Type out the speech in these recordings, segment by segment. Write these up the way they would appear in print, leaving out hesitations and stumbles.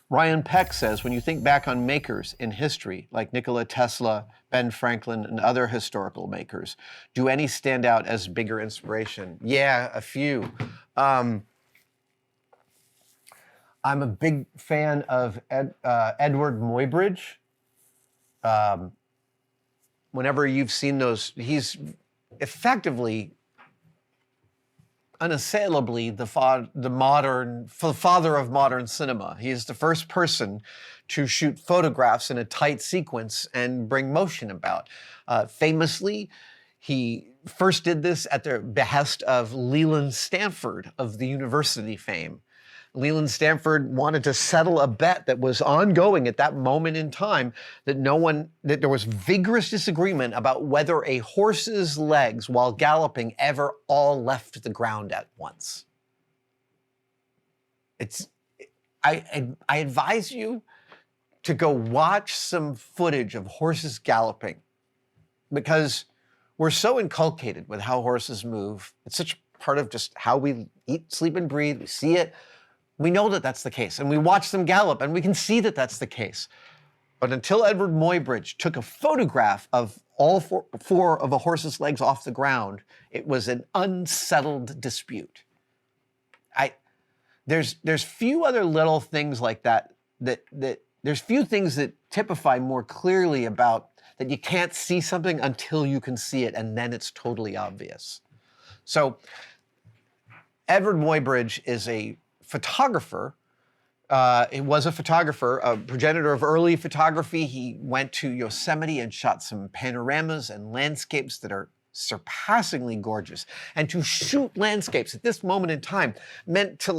Ryan Peck says, when you think back on makers in history, like Nikola Tesla, Ben Franklin, and other historical makers, do any stand out as bigger inspiration? Yeah, a few. I'm a big fan of Eadweard Muybridge. Whenever you've seen those, he's effectively, unassailably, the father of modern cinema. He is the first person to shoot photographs in a tight sequence and bring motion about. Famously, he first did this at the behest of Leland Stanford of the university fame. Leland Stanford wanted to settle a bet that was ongoing at that moment in time, that there was vigorous disagreement about whether a horse's legs while galloping ever all left the ground at once. I advise you to go watch some footage of horses galloping, because we're so inculcated with how horses move. It's such part of just how we eat, sleep, and breathe. We see it. We know that that's the case, and we watch them gallop, and we can see that that's the case. But until Eadweard Muybridge took a photograph of all four of a horse's legs off the ground, it was an unsettled dispute. There's few other little things like that there's few things that typify more clearly about that you can't see something until you can see it, and then it's totally obvious. So Eadweard Muybridge is a photographer. He was a photographer, a progenitor of early photography. He went to Yosemite and shot some panoramas and landscapes that are surpassingly gorgeous. And to shoot landscapes at this moment in time meant to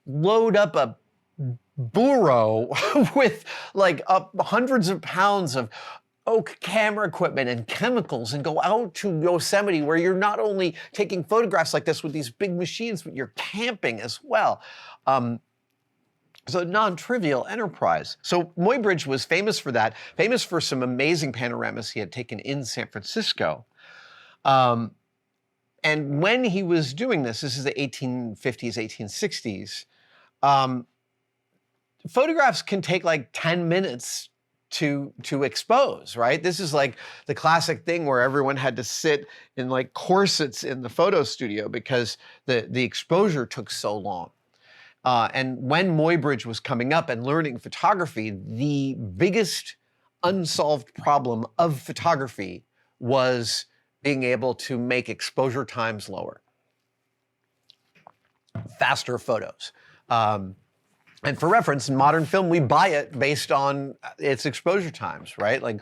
load up a burro with hundreds of pounds of oak camera equipment and chemicals and go out to Yosemite, where you're not only taking photographs like this with these big machines, but you're camping as well. So non-trivial enterprise. So Muybridge was famous for that, famous for some amazing panoramas he had taken in San Francisco. And when he was doing this is the 1850s, 1860s, photographs can take 10 minutes to expose, right? This is like the classic thing where everyone had to sit in corsets in the photo studio because the exposure took so long. And when Muybridge was coming up and learning photography, the biggest unsolved problem of photography was being able to make exposure times lower. Faster photos. And for reference, in modern film, we buy it based on its exposure times, right?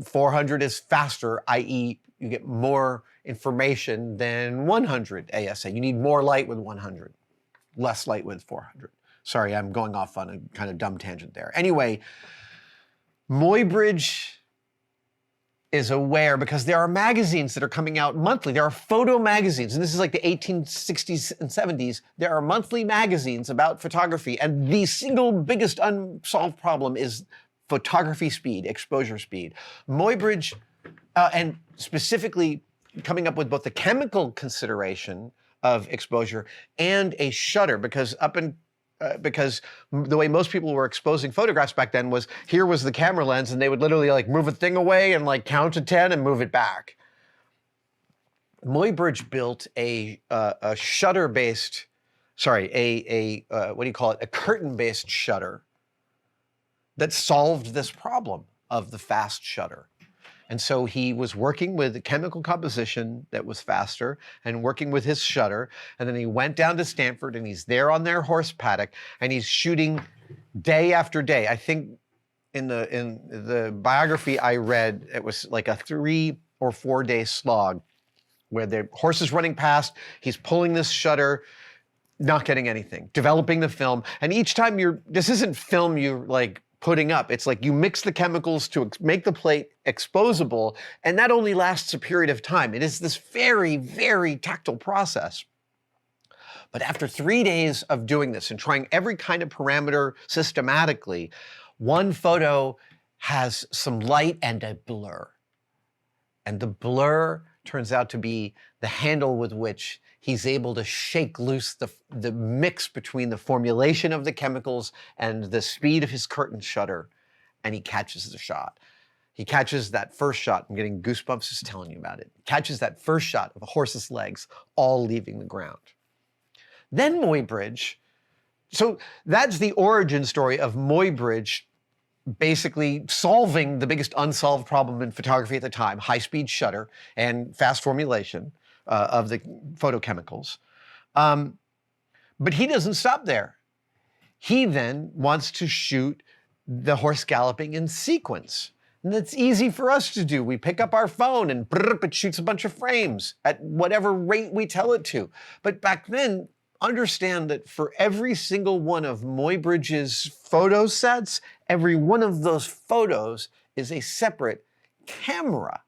400 is faster, i.e. you get more information than 100 ASA. You need more light with 100, less light with 400. Sorry, I'm going off on a kind of dumb tangent there. Anyway, Muybridge is aware, because there are magazines that are coming out monthly. There are photo magazines, and this is like the 1860s and 70s. There are monthly magazines about photography, and the single biggest unsolved problem is photography speed, exposure speed. Muybridge, and specifically coming up with both the chemical consideration of exposure and a shutter, because the way most people were exposing photographs back then was, here was the camera lens, and they would literally move a thing away and count to 10 and move it back. Muybridge built a shutter-based, a curtain-based shutter that solved this problem of the fast shutter. And so he was working with a chemical composition that was faster and working with his shutter. And then he went down to Stanford, and he's there on their horse paddock, and he's shooting day after day. I think in the biography I read, it was like a 3 or 4 day slog where the horse is running past, he's pulling this shutter, not getting anything, developing the film. And each time this isn't film you're putting up. It's you mix the chemicals to make the plate exposable, and that only lasts a period of time. It is this very, very tactile process. But after 3 days of doing this and trying every kind of parameter systematically, one photo has some light and a blur. And the blur turns out to be the handle with which he's able to shake loose the mix between the formulation of the chemicals and the speed of his curtain shutter, and he catches the shot. He catches that first shot. I'm getting goosebumps just telling you about it. Catches that first shot of a horse's legs all leaving the ground. Then Muybridge, so that's the origin story of Muybridge basically solving the biggest unsolved problem in photography at the time, high-speed shutter and fast formulation of the photochemicals. But he doesn't stop there. He then wants to shoot the horse galloping in sequence. And that's easy for us to do. We pick up our phone and it shoots a bunch of frames at whatever rate we tell it to. But back then, understand that for every single one of Muybridge's photo sets, every one of those photos is a separate camera.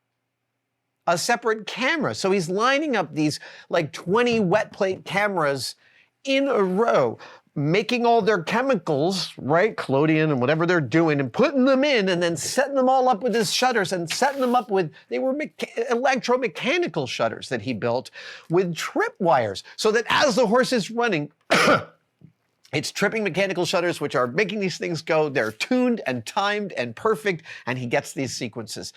A separate camera. So he's lining up these like 20 wet plate cameras in a row, making all their chemicals, right, collodion and whatever they're doing, and putting them in, and then setting them all up with his shutters, and setting them up with, they were electromechanical shutters that he built with trip wires, so that as the horse is running, it's tripping mechanical shutters which are making these things go. They're tuned and timed and perfect, and he gets these sequences.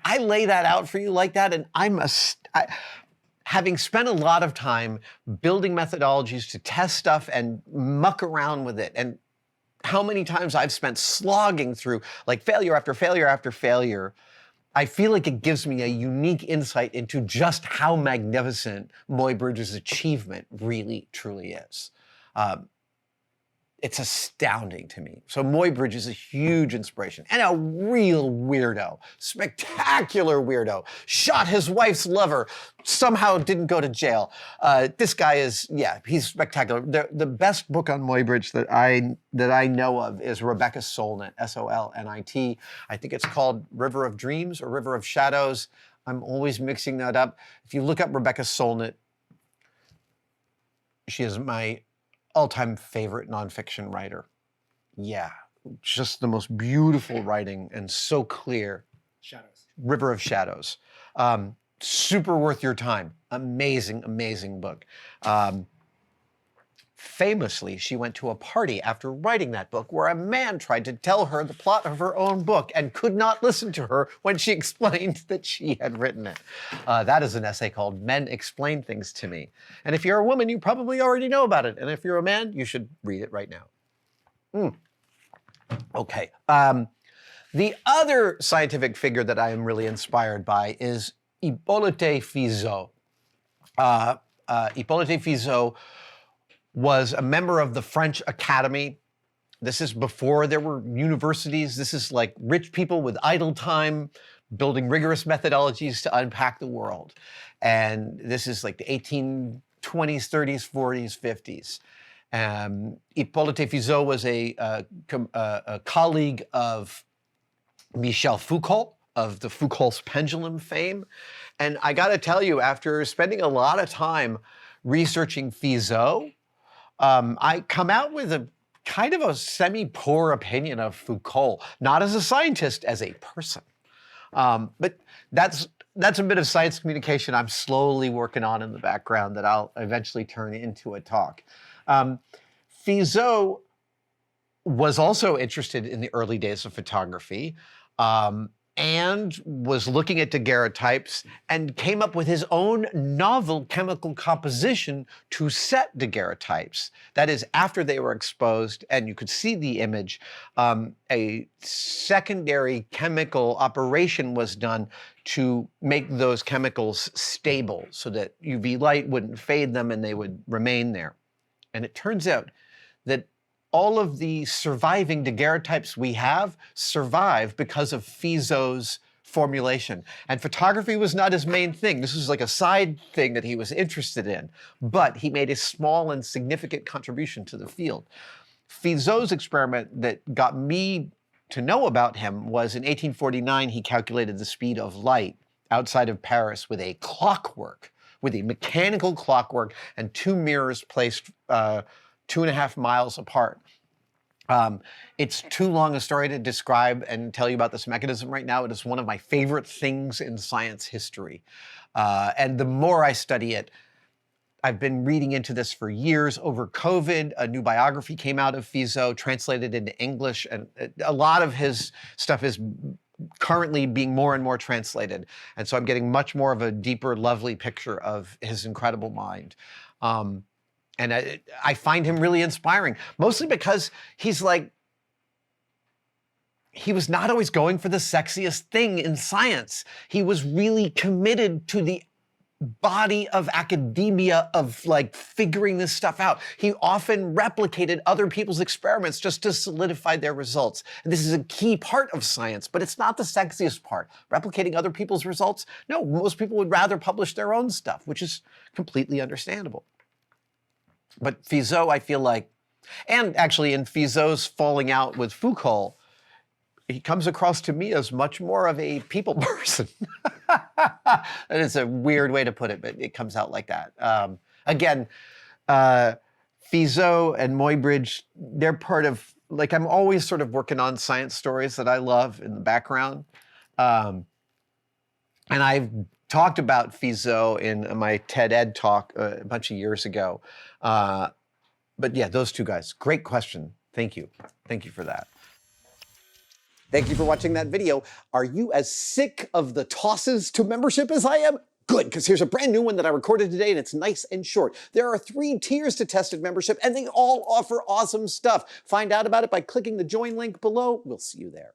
I lay that out for you like that, and having spent a lot of time building methodologies to test stuff and muck around with it, and how many times I've spent slogging through like failure after failure after failure, I feel like it gives me a unique insight into just how magnificent Muybridge's achievement really, truly is. It's astounding to me. So Muybridge is a huge inspiration and a real weirdo, spectacular weirdo. Shot his wife's lover, somehow didn't go to jail. This guy is, yeah, he's spectacular. The best book on Muybridge that I know of is Rebecca Solnit, S-O-L-N-I-T. I think it's called River of Dreams or River of Shadows. I'm always mixing that up. If you look up Rebecca Solnit, she is my all-time favorite nonfiction writer. Yeah, just the most beautiful writing and so clear. Shadows. River of Shadows. Super worth your time. Amazing, amazing book. Famously, she went to a party after writing that book where a man tried to tell her the plot of her own book and could not listen to her when she explained that she had written it. That is an essay called Men Explain Things to Me. And if you're a woman, you probably already know about it. And if you're a man, you should read it right now. Okay. The other scientific figure that I am really inspired by is Hippolyte Fizeau. Hippolyte Fizeau was a member of the French Academy. This is before there were universities. This is like rich people with idle time building rigorous methodologies to unpack the world. And this is like the 1820s, 30s, 40s, 50s. Hippolyte Fizeau was a colleague of Michel Foucault, of the Foucault's pendulum fame. And I gotta tell you, after spending a lot of time researching Fizeau, I come out with a kind of a semi-poor opinion of Foucault, not as a scientist, as a person. But that's a bit of science communication I'm slowly working on in the background that I'll eventually turn into a talk. Fizeau was also interested in the early days of photography, and was looking at daguerreotypes and came up with his own novel chemical composition to set daguerreotypes. That is, after they were exposed and you could see the image, a secondary chemical operation was done to make those chemicals stable so that UV light wouldn't fade them and they would remain there. And it turns out that all of the surviving daguerreotypes we have survive because of Fizeau's formulation. And photography was not his main thing. This was like a side thing that he was interested in, but he made a small and significant contribution to the field. Fizeau's experiment that got me to know about him was in 1849, he calculated the speed of light outside of Paris with a clockwork, with a mechanical clockwork and two mirrors placed 2.5 miles apart. It's too long a story to describe and tell you about this mechanism right now. It is one of my favorite things in science history. And the more I study it, I've been reading into this for years. Over COVID, a new biography came out of Fizeau, translated into English, and a lot of his stuff is currently being more and more translated. And so I'm getting much more of a deeper, lovely picture of his incredible mind. And I find him really inspiring, mostly because he's like, he was not always going for the sexiest thing in science. He was really committed to the body of academia, of like figuring this stuff out. He often replicated other people's experiments just to solidify their results. And this is a key part of science, but it's not the sexiest part. Replicating other people's results? No, most people would rather publish their own stuff, which is completely understandable. But Fizeau, I feel like, and actually in Fizeau's falling out with Foucault, he comes across to me as much more of a people person. That is a weird way to put it, but it comes out like that. Again, Fizeau and Muybridge, they're part of, like, I'm always sort of working on science stories that I love in the background. And I've talked about Fizeau in my TED Ed talk a bunch of years ago. But yeah, those two guys, great question. Thank you. Thank you for that. Thank you for watching that video. Are you as sick of the tosses to membership as I am? Good, because here's a brand new one that I recorded today, and it's nice and short. There are 3 tiers to tested membership, and they all offer awesome stuff. Find out about it by clicking the join link below. We'll see you there.